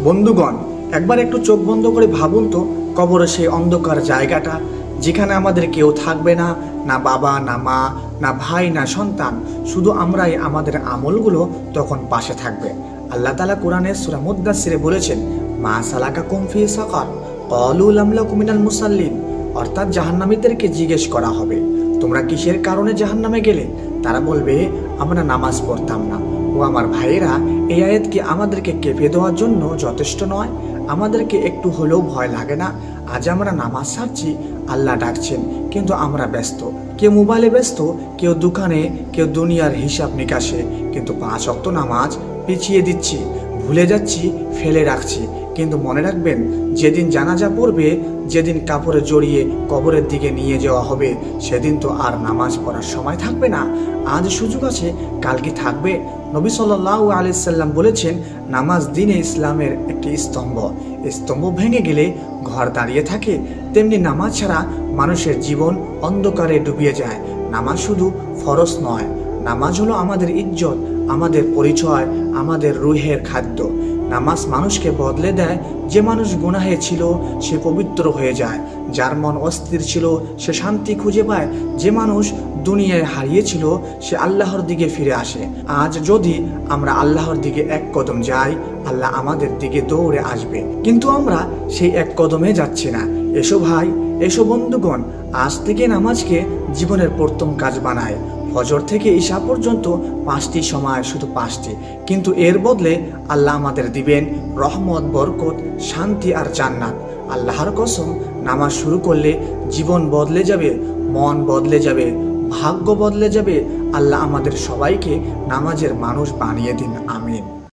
বন্ধুগণ, একবার একটু চোখ বন্ধ করে ভাবুন তো, কবরে সেই অন্ধকার জায়গাটা যেখানে আমাদের কেউ থাকবে না, না বাবা, না মা, না ভাই, না সন্তান, শুধু আমরাই আমাদের আমলগুলো তখন পাশে থাকবে। আল্লাহ তাআলা কোরআনের সূরা মুদ্দাসসিরে বলেছেন, মা সালাকাকুম ফি সাকার ক্বালু লাম নাকু মিনাল মুসাল্লিন। অর্থাৎ জাহান্নামীদেরকে জিজ্ঞেস করা হবে, তোমরা কিসের কারণে জাহান্নামে গেলে? তারা বলবে, আমরা নামাজ পড়তাম না। ও আমার ভাইয়েরা, এই আয়াত কি আমাদেরকে কেঁপে দেওয়ার জন্য যথেষ্ট নয়? আমাদেরকে একটু হলেও ভয় লাগে না? আজ আমরা নামাজ সারছি, আল্লাহ ডাকছেন, কিন্তু আমরা ব্যস্ত। কেউ মোবাইলে ব্যস্ত, কেউ দোকানে, কেউ দুনিয়ার হিসাব নিকাশে, কিন্তু 5 ওয়াক্ত নামাজ পিছিয়ে দিচ্ছি, ভুলে যাচ্ছি, ফেলে রাখছি। কিন্তু মনে রাখবেন, যেদিন জানাজা পড়বে, যেদিন কাপড়ে জড়িয়ে কবরের দিকে নিয়ে যাওয়া হবে, সেদিন তো আর নামাজ পড়ার সময় থাকবে না। আজ সুযোগ আছে, কাল কি থাকবে? নবী সাল্লাল্লাহু আলাইহি সাল্লাম বলেছেন, নামাজ দ্বীনে ইসলামের একটি স্তম্ভ। স্তম্ভ ভেঙে গেলে ঘর দাঁড়িয়ে থাকে, তেমনি নামাজ ছাড়া মানুষের জীবন অন্ধকারে ডুবিয়ে যায়। নামাজ শুধু ফরজ নয়, নামাজ হলো আমাদের ইজ্জত, আমাদের পরিচয়, আমাদের রুহের খাদ্য। নামাজ মানুষকে বদলে দেয়। যে মানুষ গুনাহে ছিল সে পবিত্র হয়ে যায়, যার মন অস্থির ছিল সে শান্তি খুঁজে পায়, যে মানুষ দুনিয়ায় হারিয়েছিল সে আল্লাহর দিকে ফিরে আসে। আজ যদি আমরা আল্লাহর দিকে এক কদম যাই, আল্লাহ আমাদের দিকে দৌড়ে আসবে, কিন্তু আমরা সেই এক কদমে যাচ্ছি না। এসো ভাই, এসো বন্ধুগণ, আজ থেকে নামাজকে জীবনের প্রথম কাজ বানায়। ফজর থেকে ঈশা পর্যন্ত 5টি সময়, শুধু 5টি, কিন্তু এর বদলে আল্লাহ আমাদের দিবেন রহমত, বরকত, শান্তি আর জান্নাত। আল্লাহর কসম, নামাজ শুরু করলে জীবন বদলে যাবে, মন বদলে যাবে, ভাগ্য বদলে যাবে। আল্লাহ আমাদের সবাইকে নামাজের মানুষ বানিয়ে দিন, আমিন।